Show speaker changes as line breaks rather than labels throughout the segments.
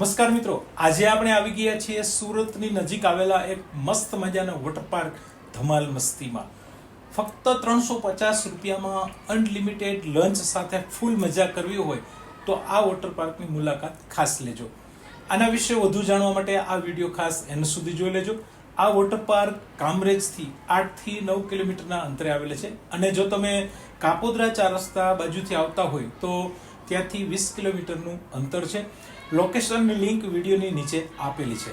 નમસ્કાર મિત્રો, આજે આપણે આવી ગયા છીએ સુરતની નજીક આવેલા એક મસ્ત મજાના વોટર પાર્ક ધમાલ મસ્તીમાં. ફક્ત 350 રૂપિયામાં અનલિમિટેડ લંચ સાથે ફૂલ મજા કરવી હોય તો આ વોટર પાર્કની મુલાકાત ખાસ લેજો. આના વિશે વધુ જાણવા માટે આ વિડીયો ખાસ એન્ડ સુધી જોઈ લેજો. આ વોટર પાર્ક કામરેજથી 8 થી 9 કિલોમીટરના અંતરે આવેલ છે અને જો તમે કાપોદ્રા 4 રસ્તા બાજુથી આવતા હોય તો ત્યાંથી 20 કિલોમીટરનું અંતર છે. લોકેશનની લિંક વિડીયોની નીચે આપેલી છે.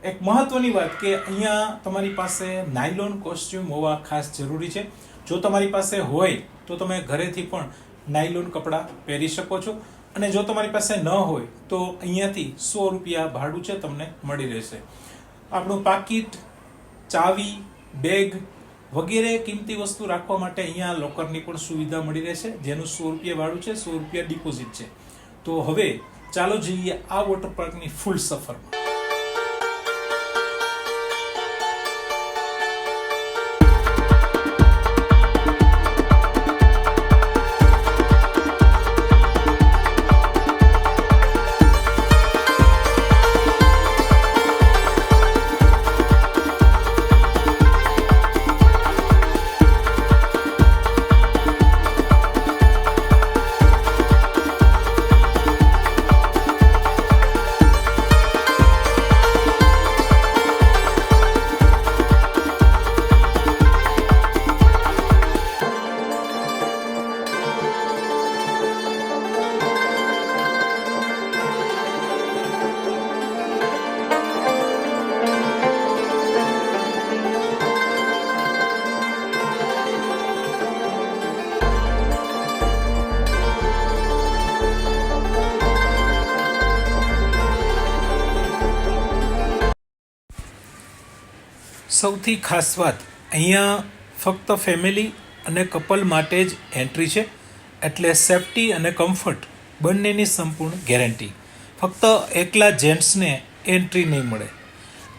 એક મહત્વની વાત કે અહીંયા તમારી પાસે નાયલોન કોસ્ચ્યુમ હોવા ખાસ જરૂરી છે. જો તમારી પાસે હોય તો તમે ઘરેથી પણ નાયલોન કપડાં પહેરી શકો છો અને જો તમારી પાસે ન હોય તો અહીંયાથી 100 રૂપિયા ભાડું છે તમને મળી રહેશે. આપણું પાકીટ, ચાવી, બેગ વગેરે કિંમતી વસ્તુ રાખવા માટે અહીંયા લોકરની પણ સુવિધા મળી રહેશે, જેનું 100 રૂપિયા ભાડું છે, 100 રૂપિયા ડિપોઝિટ છે. તો હવે ચાલો જઈએ આ વોટર પાર્કની ફૂલ સફરમાં. સૌથી ખાસ વાત, અહીંયા ફક્ત ફેમિલી અને કપલ માટે જ એન્ટ્રી છે, એટલે સેફટી અને કમ્ફર્ટ બંનેની સંપૂર્ણ ગેરંટી. ફક્ત એકલા જેન્ટ્સને એન્ટ્રી નહીં મળે.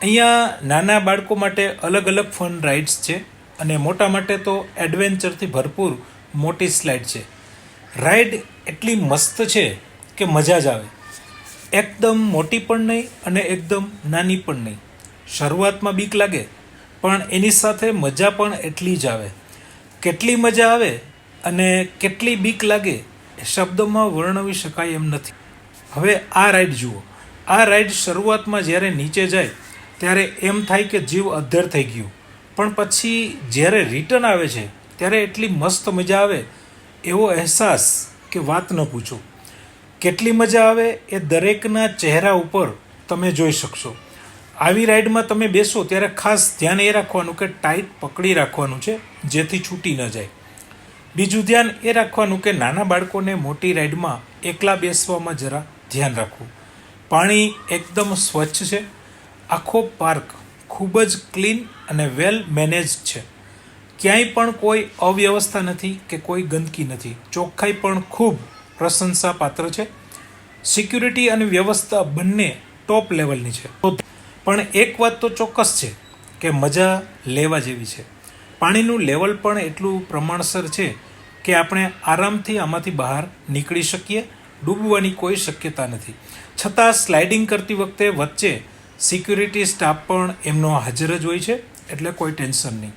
અહીંયા નાના બાળકો માટે અલગ અલગ ફન રાઇડ્સ છે અને મોટા માટે તો એડવેન્ચરથી ભરપૂર મોટી સ્લાઇડ છે. રાઇડ એટલી મસ્ત છે કે મજા જ આવે. એકદમ મોટી પણ નહીં અને એકદમ નાની પણ નહીં. શરૂઆતમાં બીક લાગે પણ એની સાથે મજા પણ એટલી જ આવે. કેટલી મજા આવે અને કેટલી બીક લાગે એ શબ્દોમાં વર્ણવી શકાય એમ નથી. હવે આ રાઈડ જુઓ. આ રાઈડ શરૂઆતમાં જ્યારે નીચે જાય ત્યારે એમ થાય કે જીવ અદ્ધર થઈ ગયું, પણ પછી જ્યારે રિટર્ન આવે છે ત્યારે એટલી મસ્ત મજા આવે, એવો અહેસાસ કે વાત ન પૂછો. કેટલી મજા આવે એ દરેકના ચહેરા ઉપર તમે જોઈ શકશો. આવી રાઈડમાં તમે બેસો ત્યારે ખાસ ધ્યાન એ રાખવાનું કે ટાઈટ પકડી રાખવાનું છે, જેથી છૂટી ન જાય. બીજું ધ્યાન એ રાખવાનું કે નાના બાળકોને મોટી રાઈડમાં એકલા બેસવામાં જરા ધ્યાન રાખવું. પાણી એકદમ સ્વચ્છ છે. આખો પાર્ક ખૂબ જ ક્લીન અને વેલ મેનેજ છે. ક્યાંય પણ કોઈ અવ્યવસ્થા નથી કે કોઈ ગંદકી નથી. ચોખ્ખાઈ પણ ખૂબ પ્રશંસાપાત્ર છે. સિક્યુરિટી અને વ્યવસ્થા બંને ટોપ લેવલની છે. પણ એક વાત તો ચોક્કસ છે કે મજા લેવા જેવી છે. પાણીનું લેવલ પણ એટલું પ્રમાણસર છે કે આપણે આરામથી આમાંથી બહાર નીકળી શકીએ. ડૂબવાની કોઈ શક્યતા નથી. છતાં સ્લાઇડિંગ કરતી વખતે વચ્ચે સિક્યુરિટી સ્ટાફ પણ એમનો હાજર જ હોય છે, એટલે કોઈ ટેન્શન નહીં.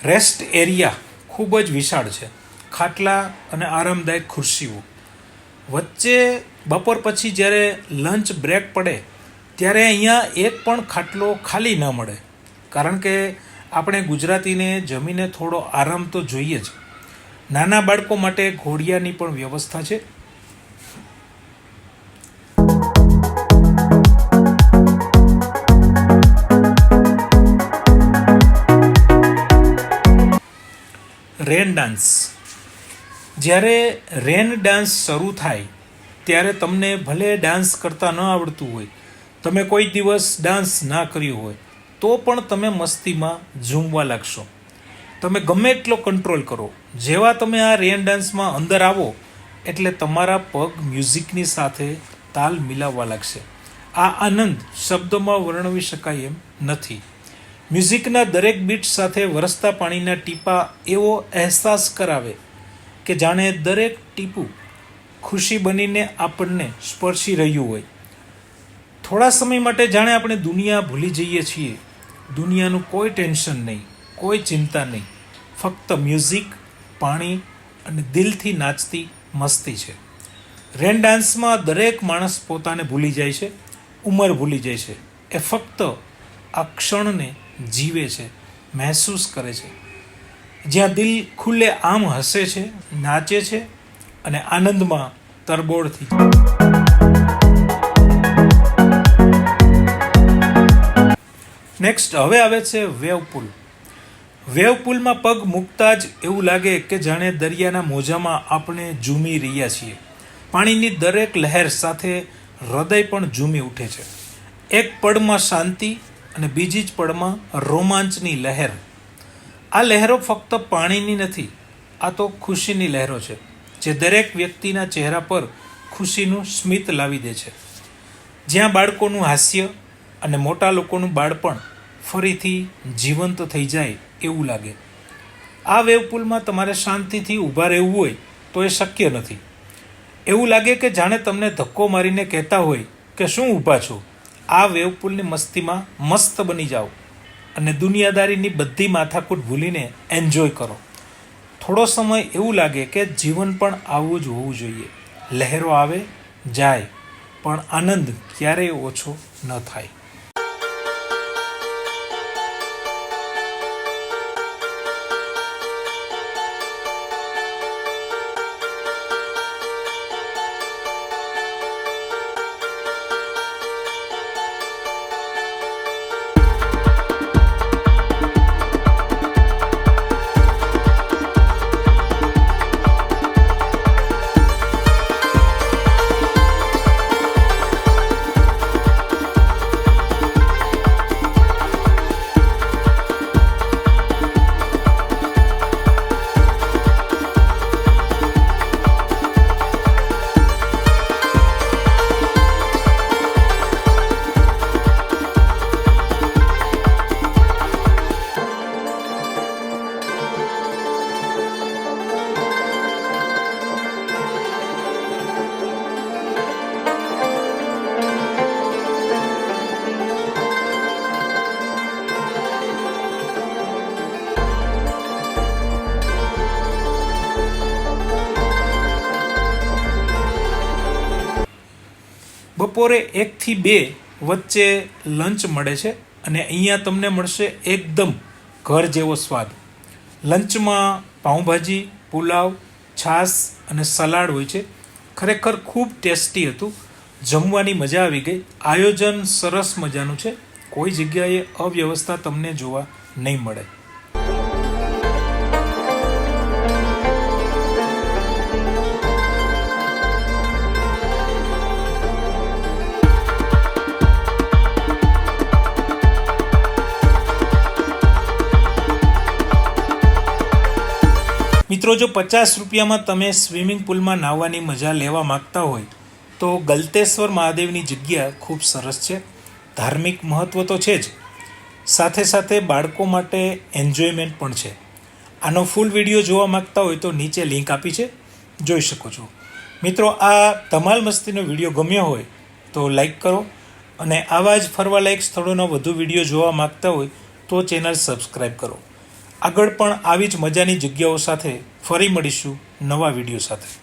રેસ્ટ એરિયા ખૂબ જ વિશાળ છે. ખાટલા અને આરામદાયક ખુરશીઓ, વચ્ચે બપોર પછી જ્યારે લંચ બ્રેક પડે ત્યારે અહીંયા એક પણ ખાટલો ખાલી ન મળે, કારણ કે આપણે ગુજરાતીને જમીને થોડો આરામ તો જોઈએ જ. નાના બાળકો માટે ઘોડિયાની પણ વ્યવસ્થા છે. રેન ડાન્સ. જ્યારે રેન ડાન્સ શરૂ થાય ત્યારે તમને ભલે ડાન્સ કરતા ન આવડતું હોય, તમે કોઈ દિવસ ડાન્સ ના કર્યો હોય, તો પણ તમે મસ્તીમાં ઝૂમવા લાગશો. તમે ગમે એટલો કંટ્રોલ કરો, જેવા તમે આ રેન ડાન્સમાં અંદર આવો એટલે તમારા પગ મ્યુઝિકની સાથે તાલ મિલાવવા લાગશે. આ આનંદ શબ્દોમાં વર્ણવી શકાય એમ નથી. મ્યુઝિકના દરેક બીટ સાથે વરસતા પાણીના ટીપા એવો અહેસાસ કરાવે કે જાણે દરેક ટીપું ખુશી બનીને આપણને સ્પર્શી રહ્યું હોય. થોડા સમય માટે જાણે આપણે દુનિયા ભૂલી જઈએ છીએ. દુનિયાનું કોઈ ટેન્શન નહીં, કોઈ ચિંતા નહીં, ફક્ત મ્યુઝિક, પાણી અને દિલથી નાચતી મસ્તી છે. રેન ડાન્સમાં દરેક માણસ પોતાને ભૂલી જાય છે, ઉંમર ભૂલી જાય છે. એ ફક્ત આ ક્ષણને જીવે છે, મહેસૂસ કરે છે, જ્યાં દિલ ખુલ્લે આમ હસે છે, નાચે છે અને આનંદમાં તરબોળથી. નેક્સ્ટ હવે આવે છે વેવ પુલ. વેવ પુલમાં પગ મૂકતા જ એવું લાગે કે જાણે દરિયાના મોજામાં આપણે ઝૂમી રહ્યા છીએ. પાણીની દરેક લહેર સાથે હૃદય પણ ઝૂમી ઉઠે છે. એક પળમાં શાંતિ અને બીજી જ પળમાં રોમાંચની લહેર. આ લહેરો ફક્ત પાણીની નથી, આ તો ખુશીની લહેરો છે, જે દરેક વ્યક્તિના ચહેરા પર ખુશીનું સ્મિત લાવી દે છે. જ્યાં બાળકોનું હાસ્ય અને મોટા લોકોનું બાળપણ ફરીથી જીવંત થઈ જાય એવું લાગે. આ વેવપુલમાં તમારે શાંતિથી ઊભા રહેવું હોય તો એ શક્ય નથી. એવું લાગે કે જાણે તમને ધક્કો મારીને કહેતા હોય કે શું ઊભા છો, આ વેવપુલની મસ્તીમાં મસ્ત બની જાઓ અને દુનિયાદારીની બધી માથાકૂટ ભૂલીને એન્જોય કરો. થોડો સમય એવું લાગે કે જીવન પણ આવું જ હોવું જોઈએ. લહેરો આવે જાય પણ આનંદ ક્યારેય ઓછો ન થાય. બપોરે 1 થી 2 વચ્ચે લંચ મળે છે અને અહીંયા તમને મળશે એકદમ ઘર જેવો સ્વાદ. લંચમાં પાઉંભાજી, પુલાવ, છાશ અને સલાડ હોય છે. ખરેખર ખૂબ ટેસ્ટી હતું. જમવાની મજા આવી ગઈ. આયોજન સરસ મજાનું છે. કોઈ જગ્યાએ અવ્યવસ્થા તમને જોવા નહીં મળે. મિત્રો, જો 50 રૂપિયામાં તમે સ્વિમિંગ પુલમાં નાહવાની મજા લેવા માગતા હોય તો ગલતેશ્વર મહાદેવની જગ્યા ખૂબ સરસ છે. ધાર્મિક મહત્ત્વ તો છે જ, સાથે સાથે બાળકો માટે એન્જોયમેન્ટ પણ છે. આનો ફૂલ વિડીયો જોવા માગતા હોય તો નીચે લિંક આપી છે, જોઈ શકો છો. મિત્રો, આ ધમાલ મસ્તીનો વિડીયો ગમ્યો હોય તો લાઈક કરો અને આવા જ ફરવાલાયક સ્થળોનો વધુ વિડીયો જોવા માગતા હોય તો ચેનલ સબસ્ક્રાઈબ કરો. આગળ પણ આવી જ મજાની જગ્યાઓ સાથે ફરી મળીશું નવા વિડીયો સાથે.